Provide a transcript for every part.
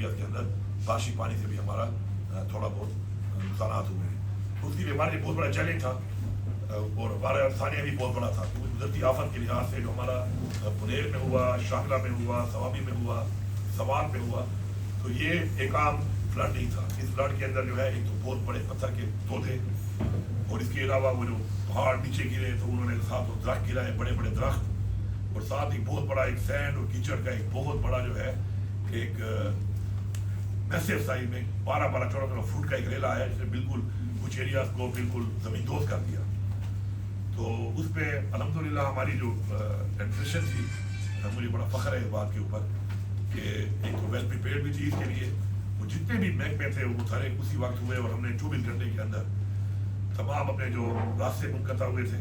کے اندر بارشی پانی سے بھی ہمارا تھوڑا بہت نقصانات ہوئے ہیں. اس کے لیے ہمارے لیے بہت بڑا چیلنج تھا اور ہمارا ثانیہ بھی بہت بڑا تھا کیونکہ قدرتی آفت کے لحاظ سے جو ہمارا پنیر میں ہوا، شاہلہ میں ہوا، ثوابی میں ہوا، سوال میں ہوا، تو یہ ایک عام فلڈ نہیں تھا. اس فلڈ کے اندر جو ہے ایک تو بہت بڑے پتھر کے تودے اور اس کے علاوہ وہ جو پہاڑ نیچے گرے تو انہوں نے ساتھ وہ درخت گرائے، بڑے بڑے درخت، اور ساتھ ہی بہت بڑا ایک سینڈ اور کیچڑ کا ایک بہت بڑا جو ہے ایک میسیو سائز میں 12-14 فٹ کا ایک ریلا ہے جس نے بالکل کچھ ایریاز کو بالکل زمین دوز کر دیا. تو اس پہ الحمدللہ ہماری جو ایڈمنسٹریشن تھی، مجھے بڑا فخر ہے اس بات کے اوپر کہ ایک تو ویل پریپیئرڈ بھی تھی اس کے لیے. وہ جتنے بھی محکمے تھے وہ سارے اسی وقت ہوئے اور ہم نے 24 گھنٹے کے اندر تمام اپنے جو راستے منقطع ہوئے تھے،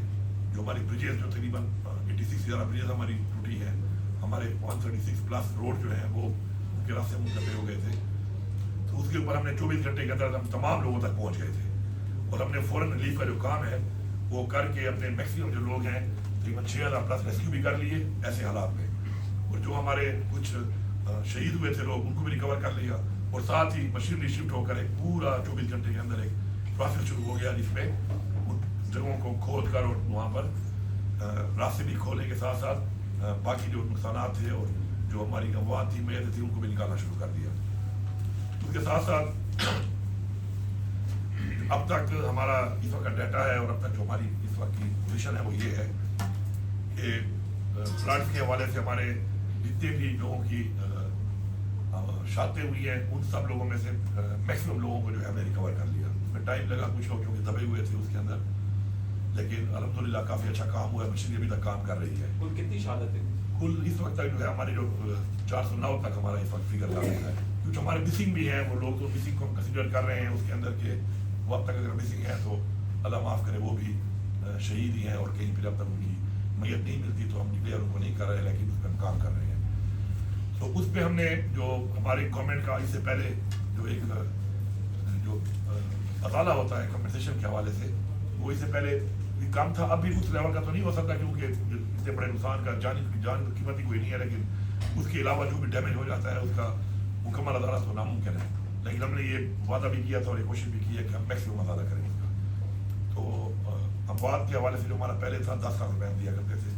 جو ہماری بریجز جو تقریباً 86 سے زیادہ بریجز ہماری ٹوٹی ہے، ہمارے 136+ روڈ جو ہیں وہ ان کے راستے منقطع ہو گئے تھے. تو اس کے اوپر ہم نے 24 گھنٹے کے اندر ہم تمام لوگوں تک پہنچ گئے تھے اور ہم نے فوراً ریلیف کا جو کام ہے وہ کر کے اپنے میکسیمم جو لوگ ہیں تقریباً 6000+ ریسکیو بھی کر لیے ایسے حالات میں. اور جو ہمارے کچھ شہید ہوئے تھے لوگ ان کو بھی ریکور کر لیا اور ساتھ ہی مشینری شفٹ ہو کر ایک پورا 24 گھنٹے کے اندر ایک پروسیس شروع ہو گیا جس میں ان جگہوں کو کھود کر اور وہاں پر راستے بھی کھولنے کے ساتھ ساتھ باقی جو نقصانات تھے اور جو ہماری اموات تھی، میتیں تھی، ان کو بھی نکالنا شروع کر دیا. اس کے ساتھ ساتھ اب تک ہمارا اس وقت کا ڈیٹا ہے اور اب تک جو ہماری اس وقت کی پوزیشن ہے وہ یہ ہے کہ فلڈ کے حوالے سے ہمارے جتنے بھی لوگوں کی شاتیں ہوئی ہیں ان سب لوگوں میں سے میکسیمم لوگوں کو جو ہے ہم نے ریکور کر لیا. اس میں ٹائم لگا، کچھ لوگ کیونکہ دبے ہوئے تھے اس کے اندر، لیکن الحمدللہ کافی اچھا کام ہوا ہے. مشینری ابھی تک کام کر رہی ہے. کل کتنی شہادت ہے؟ کل اس وقت تک جو ہے ہمارے جو 409 تک ہمارا اس وقت فگر لگا ہے. کچھ ہمارے مسنگ بھی ہیں، وہ لوگ تو مسنگ کو ہم کنسیڈر کر رہے ہیں اس کے اندر کہ وہ اب تک اگر مسنگ ہے تو اللہ معاف کرے وہ بھی شہید ہی ہیں اور کہیں پھر اب تک ان کی میت نہیں ملتی تو ہم ڈکلیئر ان کو نہیں کر رہے لیکن اس پہ ہم کام کر رہے ہیں. تو اس پہ ہم نے جو ہمارے گورنمنٹ کا اس سے پہلے جو ایک جو ازالہ ہوتا ہے کمپنسیشن کے حوالے سے، وہ اس سے پہلے بھی کام تھا. اب بھی اس لیول کا تو نہیں ہو سکتا کیونکہ اتنے بڑے نقصان کا جان کی قیمت ہی کوئی نہیں ہے، لیکن اس کے علاوہ جو بھی ڈیمیج ہو جاتا ہے اس کا مکمل ازالہ تو ناممکن ہے. لیکن ہم نے یہ وعدہ بھی کیا تھا اور یہ کوشش بھی کی ہے کہ ہم میکسیمم ازالہ کریں اس کا. تو اموات کے حوالے سے جو ہمارا پہلے تھا 10 لاکھ روپے ہم دیا کرتے تھے،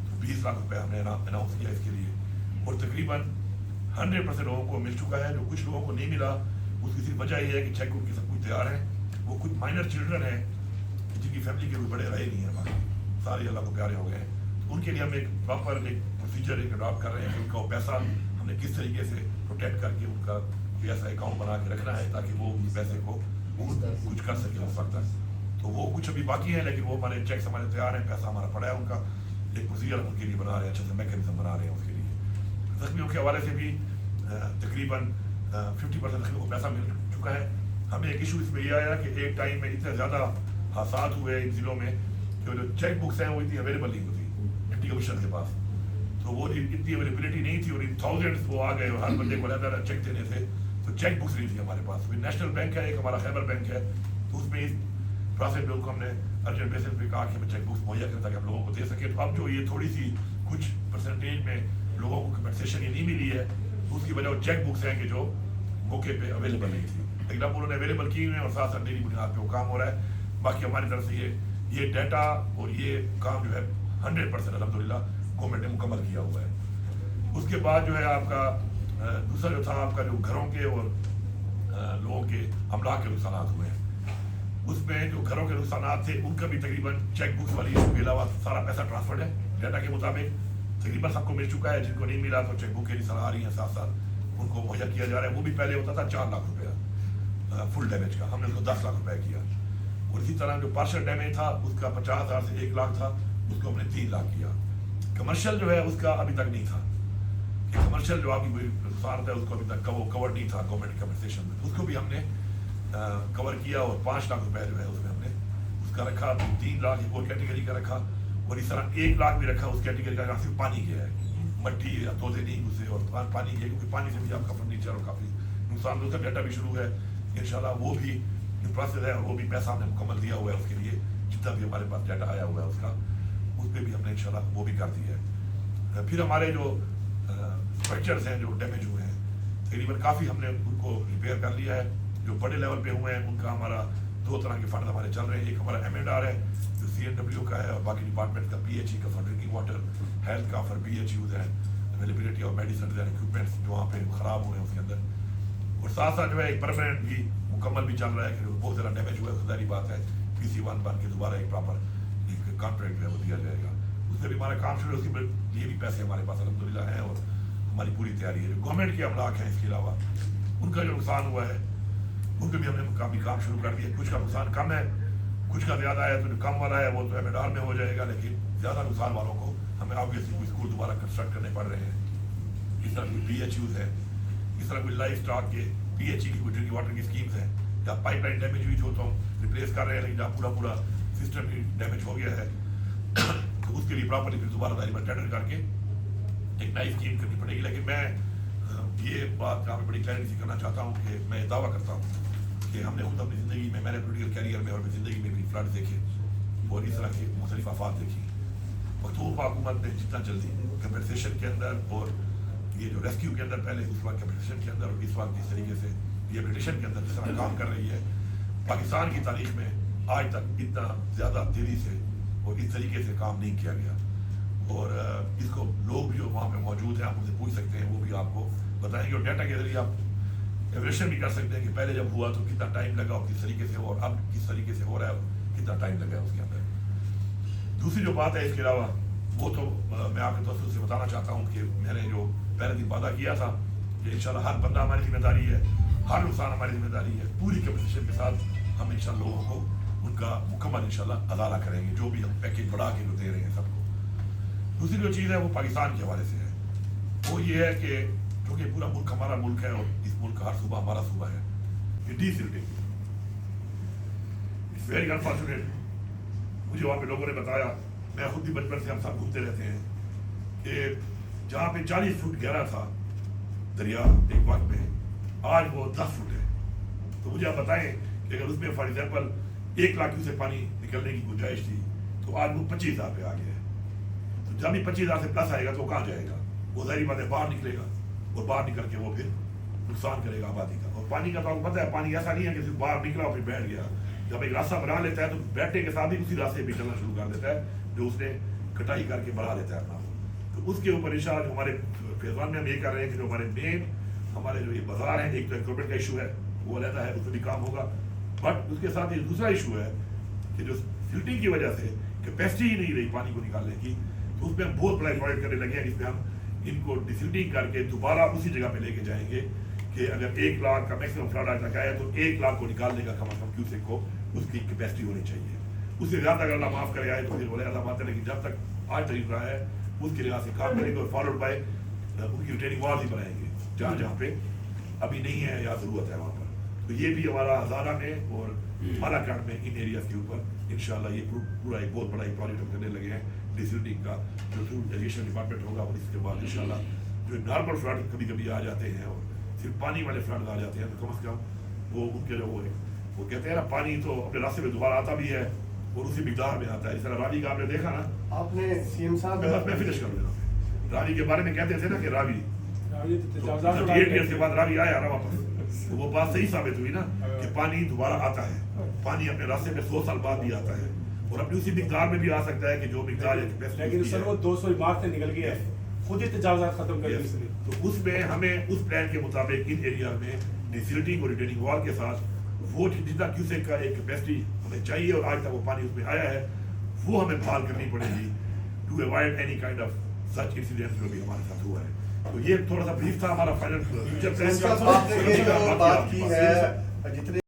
تو 20 لاکھ روپے ہم نے اناؤنس کیا اس کے لیے اور تقریباً 100% لوگوں کو مل چکا ہے. جو کچھ لوگوں کو نہیں ملا اس کی صرف وجہ یہ ہے کہ چیک بک کے سب کچھ تیار ہیں. وہ کچھ مائنر چلڈرن ہیں جن کی فیملی کے کوئی بڑے رہے نہیں ہیں، باقی سارے اللہ کو پیارے ہو گئے ہیں. تو ان کے لیے ہم ایک پراپر ایک پروسیجر ایک اڈاپٹ کر رہے ہیں کہ ان کا وہ پیسہ ہم نے کس طریقے سے پروٹیکٹ کر کے ان کا کوئی ایسا اکاؤنٹ بنا کے رکھنا ہے تاکہ وہ اس پیسے کو کچھ کر سکے اس وقت تک. تو وہ کچھ ابھی باقی ہیں لیکن وہ ہمارے چیکس ہمارے تیار ہیں، پیسہ ہمارا پڑا ہے. ان کا ایک پروسیجر ان کے لیے بنا رہے ہیں، اچھے سے میکینزم بنا رہے ہیں اس کے لیے. زخمیوں کے حوالے سے بھی تقریباً 50% زخمیوں کو پیسہ مل چکا ہے. ہمیں ایک ایشو اس میں یہ آیا کہ ایک ٹائم میں اتنے زیادہ حادثات ہوئے ان ضلعوں میں کہ جو چیک بکس ہیں وہ اتنی اویلیبل نہیں ہوتی ڈپٹی کمشنر کے پاس. تو وہ اتنی اویلیبلٹی نہیں تھی اور تھاؤزینڈس وہ آ گئے اور ہر بندے کو علیحدہ چیک دینے تھے تو چیک بکس نہیں تھی ہمارے پاس. نیشنل بینک ہے ایک ہمارا خیبر بینک ہے، تو اس میں اس پروسیس لوگوں کو ہم نے ارجنٹ بیسس پہ کہا کہ ہمیں چیک بکس مہیا کریں تاکہ ہم لوگوں کو دے سکیں. تو اب جو یہ تھوڑی سی کچھ پرسنٹیج میں لوگوں کو کمپنسیشن یہ نہیں ملی ہے تو اس کی وجہ وہ چیک بکس ہیں کہ جو موقع پہ اویلیبل نہیں تھی، لیکن اب انہوں نے اویلیبل کی ہوئے ہیں اور ساتھ ساتھ ڈیلی بنیاد پہ وہ کام ہو رہا ہے. باقی ہماری طرف سے یہ ڈیٹا اور یہ کام جو ہے 100% الحمدللہ گورنمنٹ نے مکمل کیا ہوا ہے. اس کے بعد جو ہے آپ کا دوسرا جو تھا آپ کا جو گھروں کے اور لوگوں کے املاک کے نقصانات ہوئے ہیں، اس میں جو گھروں کے نقصانات تھے ان کا بھی تقریباً چیک بکس والی ایشو کے علاوہ سارا پیسہ ٹرانسفرڈ ہے. ڈیٹا کے مطابق تقریباً سب کو مل چکا ہے. جن کو نہیں ملا تو چیک بک کی سلاح آ رہی ہیں، ساتھ ساتھ ان کو مہیا کیا جا رہا ہے. وہ بھی پہلے ہوتا تھا 4 لاکھ روپیہ فل ڈیمیج کا، ہم نے اس کو 10 لاکھ روپے کیا. اور اسی طرح جو پارشل ڈیمیج تھا اس کا 50,000 سے 1 لاکھ تھا، اس کو ہم نے 3 لاکھ کیا. کمرشل جو ہے اس کا ابھی تک نہیں تھا کہ کمرشل جو آپ کی نقصان ہے اس کو ابھی تک کور نہیں تھا گورنمنٹ کمپنسیشن میں، اس کو بھی ہم نے کور کیا اور 5 لاکھ روپے جو ہے اس میں ہم نے اس کا رکھا. 3 لاکھ ایک اور کیٹیگری کا رکھا اور اس طرح 1 لاکھ بھی رکھا اس کیٹیگری کا جہاں صرف پانی گیا ہے، مٹی یا تودے نہیں گھسے اور پانی گیا کیونکہ پانی سے بھی آپ کا فرنیچر اور کافی نقصان. اس کا ڈیٹا بھی شروع ہے انشاءاللہ، وہ بھی پروسیس ہے اور وہ بھی پیسہ ہم نے مکمل دیا ہوا ہے اس کے لیے. جتنا بھی ہمارے پاس ڈیٹا آیا ہوا ہے اس کا اس پہ بھی ہم نے انشاءاللہ وہ بھی کر دیا ہے. پھر ہمارے جو اسٹرکچرز ہیں جو ڈیمیج ہوئے ہیں تقریباً کافی ہم نے ان کو ریپیئر کر لیا ہے. جو بڑے لیول پہ ہوئے ہیں ان کا ہمارا 2 طرح کے فنڈ ہمارے چل رہے ہیں. ایک ہمارا M&R ہے جو CNW کا ہے, اور باقی ڈپارٹمنٹ کا PHE کا فار ڈرنکنگ واٹر, ہیلتھ کا فار BHUs ہے, availability of medicines and equipments جو وہاں پہ خراب ہوئے ہیں اس کے اندر. اور ساتھ ساتھ جو ہے ایک پرماننٹ بھی مکمل بھی چل رہا ہے کہ بہت زیادہ ڈیمیج ہوا ہے, ظاہری بات ہے PC1 بن کے دوبارہ ایک پراپر ایک کانٹریکٹ ہے وہ دیا جائے گا. اس میں بھی ہمارا کام شروع ہے, اس کے لیے بھی پیسے ہمارے پاس الحمدللہ ہیں اور ہماری پوری تیاری ہے. جو گورنمنٹ کے املاک ہیں اس کے علاوہ ان کا جو نقصان ہوا ہے ان پہ بھی ہم نے کافی کام شروع کر دیا. کچھ کا نقصان کم ہے, کچھ کا زیادہ ہے, تو جو کم والا ہے وہ تو M&R میں ہو جائے گا, لیکن زیادہ نقصان والوں کو ہمیں آبویسلی کوئی اسکول دوبارہ کنسٹرکٹ کرنے پڑ رہے ہیں. اس طرح کوئی BHUs ہے, اس طرح کوئی لائف اسٹاک کے PHE کی کوئی ڈرنکنگ واٹر کی اسکیمز ہیں, جہاں پائپ لائن ڈیمیج ہوئی جو تو ہم ریپلیس کر رہے ہیں, لیکن جہاں پورا سسٹم ڈیمیج ہو گیا ہے تو اس کے لیے پراپرلی پھر دوبارہ داری پر ٹینڈر کر کے ایک نئی اسکیم کرنی پڑے گی. لیکن میں یہ بات یہاں پہ بڑی کلیئرٹی کرنا چاہتا ہوں کہ میں یہ دعویٰ کرتا ہوں کہ ہم نے خود اپنی زندگی میں نے پولیٹیکل کیریئر میں اور اپنی زندگی میں بھی فلڈ دیکھے اور اس طرح کے مختلف آفات دیکھی. مختلف حکومت نے جتنا جلدی کمپنسیشن کے اندر اور یہ جو ریسکیو کے اندر پہلے اس وقت کمپنسیشن کے اندر اور اس وقت جس طریقے سے ریہیبلیٹیشن کے اندر جس طرح کام کر رہی ہے, پاکستان کی تاریخ میں آج تک اتنا زیادہ تیزی سے اور اس طریقے سے کام نہیں کیا گیا. اور اس کو لوگ جو وہاں پہ موجود ہیں آپ ان سے پوچھ سکتے ہیں, وہ بھی آپ کو بتائیں گے, اور ڈیٹا کے ذریعے آپ ایوریشن بھی کر سکتے ہیں کہ پہلے جب ہوا تو کتنا ٹائم لگا اور کس طریقے سے ہوا, اور اب کس طریقے سے ہو رہا ہے کتنا ٹائم لگا ہے اس کے اندر. دوسری جو بات ہے اس کے علاوہ وہ تو میں آپ کے توسط سے بتانا چاہتا ہوں کہ میں نے جو پہلے دن وعدہ کیا تھا کہ انشاءاللہ ہر بندہ ہماری ذمہ داری ہے, ہر نقصان ہماری ذمہ داری ہے, پوری کمپنسیشن کے ساتھ ہم انشاءاللہ لوگوں کو ان کا مکمل انشاءاللہ ادارہ کریں گے, جو بھی ہم پیکیج بڑھا کے جو دے رہے ہیں سب کو. دوسری جو چیز ہے وہ پاکستان کے حوالے سے ہے, وہ یہ ہے کہ کیونکہ پورا ملک ہمارا ملک ہے اور اس ملک کا ہر صوبہ ہمارا صوبہ ہے, یہ ڈی سلٹنگ اٹس ویری انفارچونیٹ. مجھے وہاں پہ لوگوں نے بتایا, میں خود بھی بچپن سے ہم سب گھومتے رہتے ہیں, کہ جہاں پہ 40 فٹ گہرا تھا دریا ایک وقت میں, آج وہ 10 فٹ ہے. تو مجھے آپ بتائیں کہ اگر اس میں فار ایگزامپل 1 لاکھ سے پانی نکلنے کی گنجائش تھی تو آج وہ 25,000 پہ آ گیا ہے. تو جب بھی 25,000 سے پلس آئے گا تو وہ کہاں جائے گا, وہ ظاہری بات ہے باہر نکلے گا, اور باہر نکل کے وہ پھر نقصان کرے گا آبادی کا. اور پانی کا تو آپ کو پتہ ہے, پانی ایسا نہیں ہے کہ صرف باہر نکلا اور پھر بیٹھ گیا. جب ایک راستہ بنا لیتا ہے تو بیٹھنے کے ساتھ ہی اسی راستے پہ چلنا شروع کر دیتا ہے جو اس نے کٹائی کر کے بڑھا دیتا ہے اپنا. تو اس کے اوپر انشاءاللہ جو ہمارے فیضان میں ہم یہ کر رہے ہیں کہ جو ہمارے مین ہمارے جو یہ بازار ہیں, ایک تو ایکوپمنٹ کا ایشو ہے وہ رہتا ہے, اس میں بھی کام ہوگا. بٹ اس کے ساتھ ایک دوسرا ایشو ہے کہ جو سلٹنگ کی وجہ سے کیپیسٹی ہی نہیں رہی پانی کو نکالنے کی, تو اس پہ ہم بہت بڑا پروجیکٹ کرنے لگے ہیں جس میں ہم ان کو ڈسلٹنگ کر کے دوبارہ اسی جگہ پہ لے کے جائیں گے کہ اگر 1 لاکھ کا میکسیمم فلڈ آج تک آیا تو 1 لاکھ کو نکالنے کا کم از کم کیوسیک کو اس کی کیپیسٹی ہونی چاہیے. اس سے زیادہ اگر اللہ معاف کرے آئے تو پھر بولے اللہ بات ہے, لیکن جب تک آج تک رہا ہے اس کے لحاظ سے کام کریں گے, اور فالوڈ بائی ان کی ریٹیننگ وال ہی بنائیں گے جہاں جہاں پہ ابھی نہیں ہے یا ضرورت ہے وہاں پر. تو یہ بھی ہمارا ہزارہ میں اور مالاکاٹ میں ان ایریاز کے اوپر انشاءاللہ یہ پورا ایک بہت بڑا ایک پروجیکٹ ہم کرنے لگے ہیں ڈسلٹنگ کا, جو تھرو ایجوکیشن ڈپارٹمنٹ ہوگا. اور اس کے بعد انشاءاللہ جو نارمل فلڈ کبھی کبھی آ جاتے ہیں اور صرف پانی والے فلڈ آ جاتے ہیں, تو کم از کم وہ ان کے جو وہ کہتے ہیں نا پانی تو اپنے راستے پہ دوبارہ آتا بھی ہے اور اسی مقدار میں آتا ہے. اس طرح راوی کا آپ نے دیکھا نا, آپ نے CM صاحب میں فنش کر دینا, راوی کے بارے میں کہتے تھے نا کہ راوی 8 ایئرس کے بعد راوی آیا نا واپس, تو وہ بات صحیح ثابت ہوئی نا کہ پانی دوبارہ آتا ہے, پانی اپنے راستے میں 100 سال بعد بھی آتا ہے اور اپنی اسی مقدار میں بھی آ سکتا ہے کہ جو مقدار ہے. لیکن سر وہ 200 مارک سے نکل گیا ہے, خود ہی تجاوزات ختم کر دی. تو اس میں ہمیں اس پلان کے مطابق ان ایریا میں ڈسلٹنگ اور ریٹیننگ وال کے ساتھ وہ جتنا کیوسیک کا ایک کیپیسٹی ہمیں چاہیے اور آج تک وہ پانی اس میں آیا ہے وہ ہمیں بحال کرنی پڑے گی to avoid any kind of such incident جو بھی ہمارے ساتھ ہوا ہے. تو یہ تھوڑا سا بریف تھا ہمارا فائنل فیوچر پلان کا. آپ نے یہ جو بات کی ہے جتنے